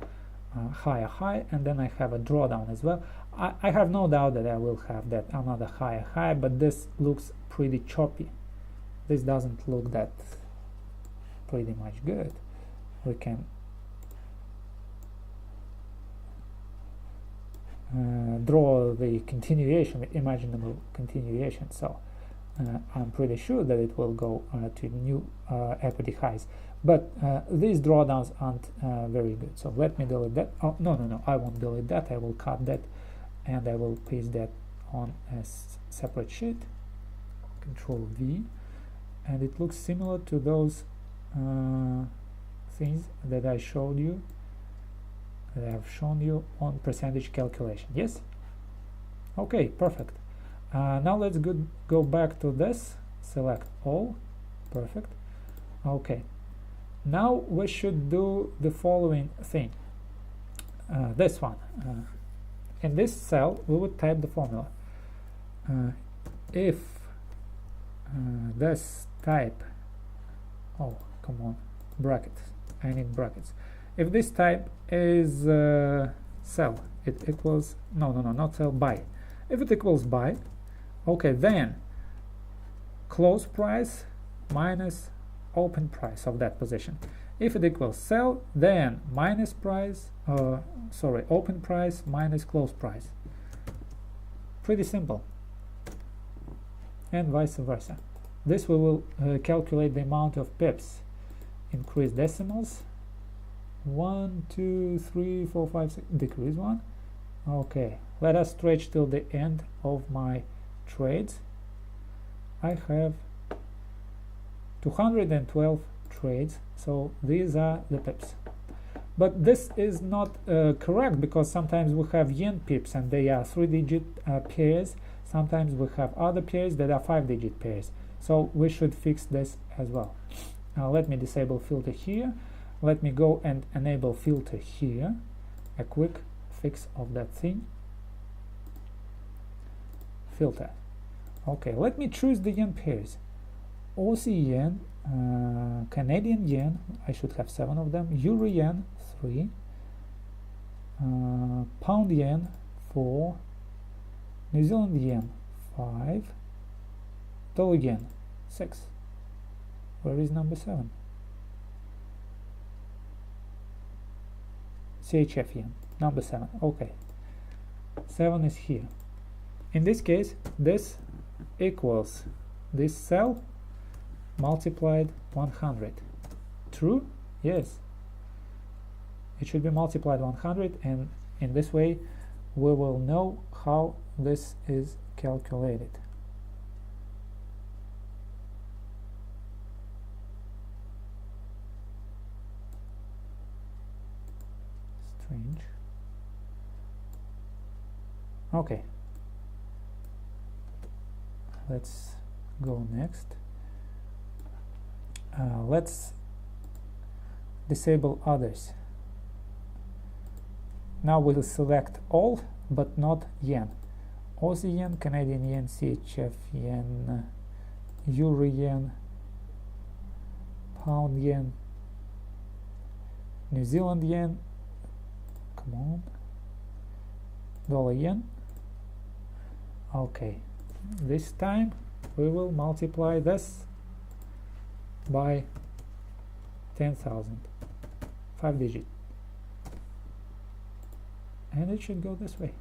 higher high, and then I have a drawdown as well. I have no doubt that I will have that another higher high, but this looks pretty choppy. This doesn't look that pretty much good. We can draw the continuation, imaginable continuation. So I'm pretty sure that it will go to new equity highs, but these drawdowns aren't very good. So let me delete that. Oh, no, I won't delete that. I will cut that and I will paste that on a separate sheet. Control V, and it looks similar to those things that I showed you, that I have shown you on percentage calculation. Yes? Okay, perfect. Now let's go back to this, select all, perfect. Okay, now we should do the following thing. This one, in this cell we would type the formula. If this type, oh come on, brackets, I need brackets. If this type is sell, it equals, no, not sell, buy. If it equals buy, okay, then close price minus open price of that position. If it equals sell, then minus price, open price minus close price. Pretty simple. And vice versa. This we will calculate the amount of pips. Increase decimals. 1, 2, 3, 4, 5, 6. Decrease 1. Okay. Let us stretch till the end of my trades. I have 212 trades, so these are the pips. But this is not correct, because sometimes we have yen pips and they are 3-digit pairs. Sometimes we have other pairs that are 5-digit pairs. So we should fix this as well. Now let me disable filter here. Let me go and enable filter here. A quick fix of that thing. Filter. Okay, let me choose the yen pairs. Aussie yen, Canadian yen, I should have 7 of them. Euro yen, 3. Pound yen, 4. New Zealand yen, 5. Dollar yen, 6. Where is number 7? CHF yen, number 7. Okay, 7 is here. In this case, this equals this cell multiplied 100. True? Yes. It should be multiplied 100, and in this way we will know how this is calculated. Strange. Okay. Let's go next. Let's disable others. Now we'll select all but not yen. Aussie yen, Canadian yen, CHF yen, Euro yen, Pound yen, New Zealand yen, come on, Dollar yen. Okay, this time we will multiply this by 10,000, 5-digit, and it should go this way.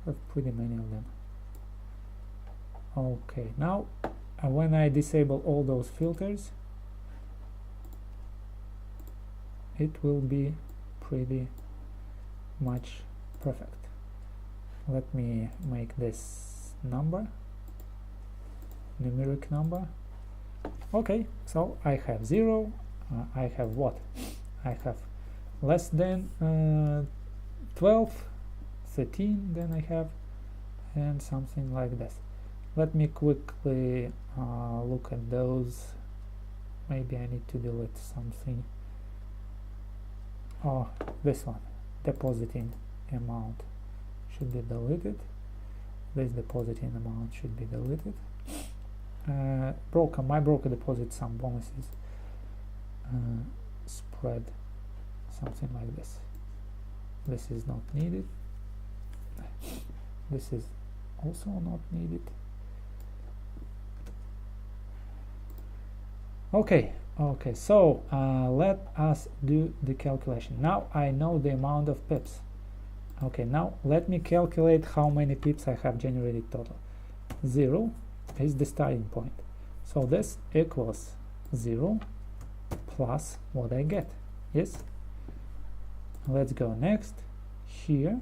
I have pretty many of them. Okay, now when I disable all those filters, it will be pretty much Perfect. Let me make this number, numeric number. Okay, so I have 0, I have what? I have less than 12, 13, then I have, and something like this. Let me quickly look at those. Maybe I need to delete something. Oh, this one, depositing amount should be deleted. This depositing amount should be deleted. My broker deposits some bonuses. Spread, something like this. This is not needed. This is also not needed. Okay, so let us do the calculation. Now I know the amount of pips. Okay, now let me calculate how many pips I have generated total. 0 is the starting point. So this equals 0 plus what I get. Yes? Let's go next. Here.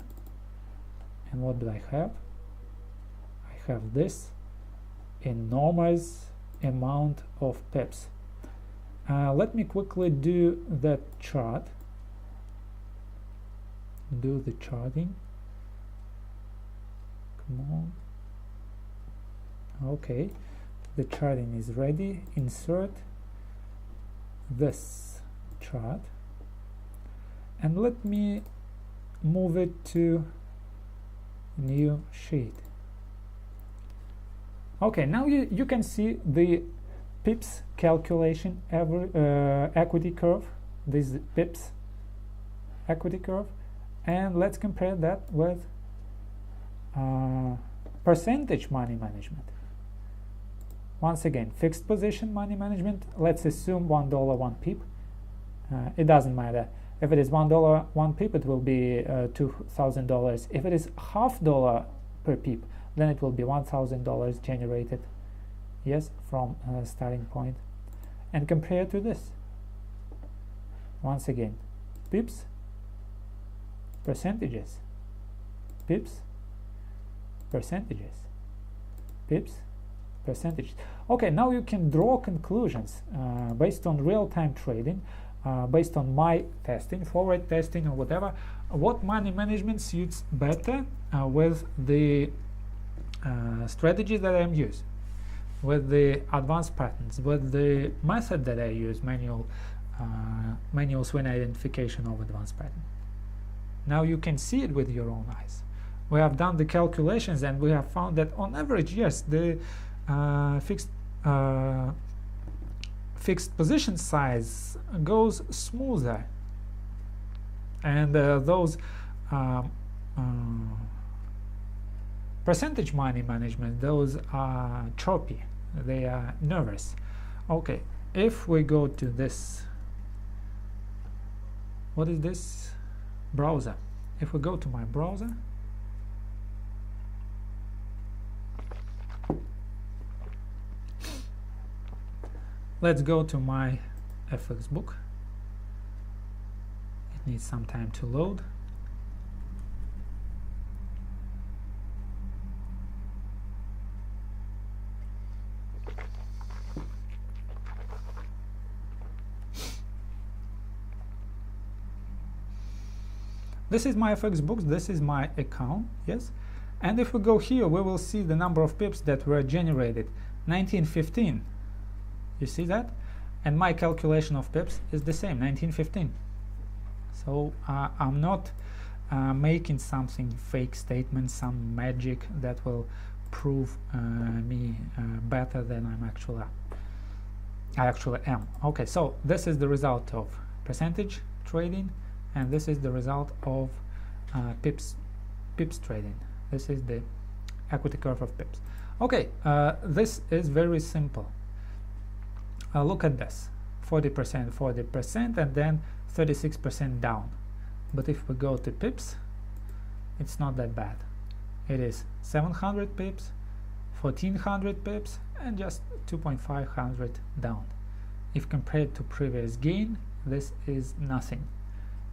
And what do I have? I have this enormous amount of pips. Let me quickly do that chart. Do the charting. Come on. Okay, the charting is ready. Insert this chart and let me move it to new sheet. Okay, now you can see the pips calculation equity curve. This is pips equity curve, and let's compare that with percentage money management. Once again, fixed position money management. Let's assume $1 1 pip. It doesn't matter if it is $1 1 pip, it will be $2,000. If it is $0.50 per pip, then it will be $1,000 generated, yes, from starting point. And compare to this. Once again, pips, percentages, pips, percentages, pips, percentages. Okay, now you can draw conclusions based on real-time trading, based on my testing, forward testing or whatever, what money management suits better with the strategies that I'm using, with the advanced patterns, with the method that I use, manual swing identification of advanced pattern. Now you can see it with your own eyes. We have done the calculations and we have found that on average, yes, the fixed position size goes smoother, and those percentage money management, those are choppy, they are nervous. Okay, if we go to this, what is this? Browser. If we go to my browser, let's go to my FX book. It needs some time to load. This is my FX books, this is my account, yes? And if we go here, we will see the number of pips that were generated, 1915. You see that? And my calculation of pips is the same, 1915. So I'm not making something fake statement, some magic that will prove me better than I actually am. Okay, so this is the result of percentage trading, and this is the result of pips trading. This is the equity curve of pips. Okay, this is very simple. Look at this, 40%, 40%, and then 36% down. But if we go to pips, it's not that bad. It is 700 pips, 1400 pips, and just 2,500 down. If compared to previous gain, this is nothing.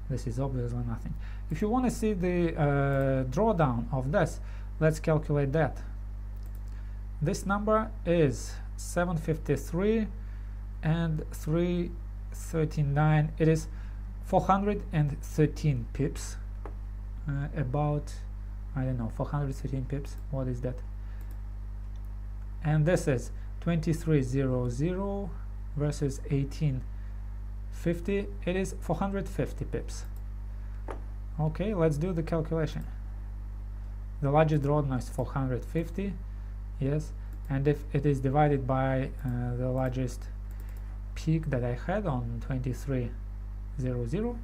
This is obviously nothing. If you want to see the drawdown of this, let's calculate that. This number is 753 and 339. It is 413 pips. About, I don't know, 413 pips. What is that? And this is 2300 versus 1850. It is 450 pips. Okay, let's do the calculation. The largest drawdown is 450, yes, and if it is divided by the largest peak that I had on 2300,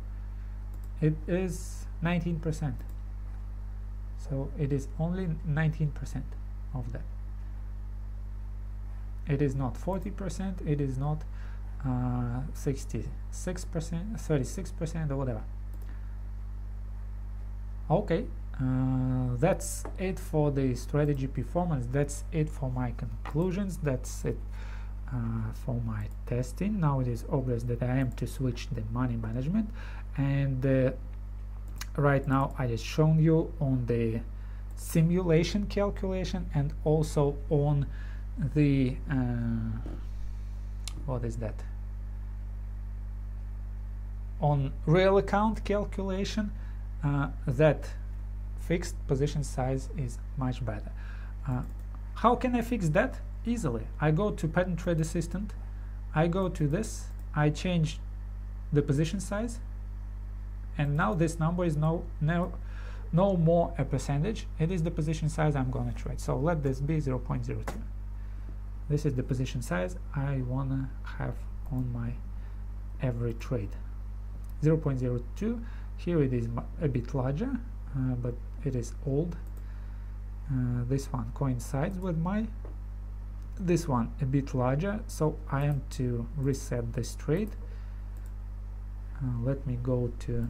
it is 19%. So it is only 19% of that. It is not 40%, it is not 66%, 36%, or whatever. Okay, that's it for the strategy performance. That's it for my conclusions. That's it for my testing. Now it is obvious that I am to switch the money management, and right now I just shown you on the simulation calculation and also on the what is that, on real account calculation, that fixed position size is much better. How can I fix that? Easily. I go to Pattern Trade Assistant, I go to this, I change the position size, and now this number is no more a percentage. It is the position size I'm going to trade. So let this be 0.02. This is the position size I want to have on my every trade. 0.02. Here it is a bit larger, but it is old. This one coincides with this one a bit larger, so I am to reset this trade. Let me go to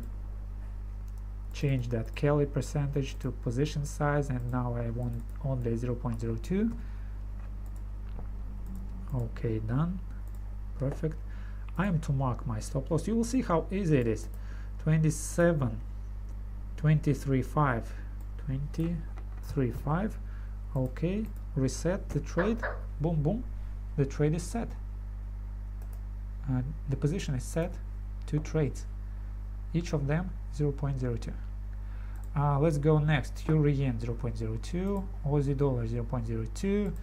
change that Kelly percentage to position size, and now I want only 0.02. Okay, done. Perfect. I am to mark my stop loss. You will see how easy it is. 27, 23.5, 23.5. Okay, reset the trade. Boom, boom. The trade is set. The position is set. 2 trades. Each of them 0.02. Let's go next. Euro yen 0.02, Aussie dollar 0.02,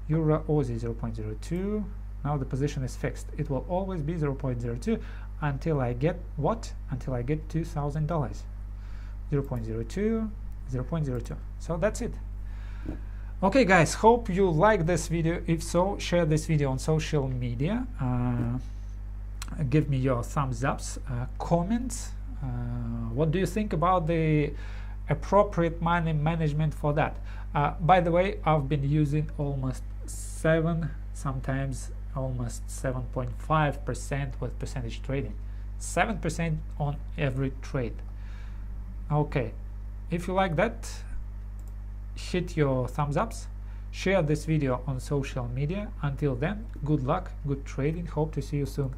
Euro Aussie 0.02. Now the position is fixed. It will always be 0.02 until I get what? Until I get $2,000. 0.02, 0.02. So that's it. Okay, guys, hope you like this video. If so, share this video on social media. Give me your thumbs ups, comments. What do you think about the appropriate money management for that? By the way, I've been using almost 7, sometimes almost 7.5% with percentage trading. 7% on every trade. Okay, if you like that, hit your thumbs ups, share this video on social media. Until then, good luck, good trading, hope to see you soon.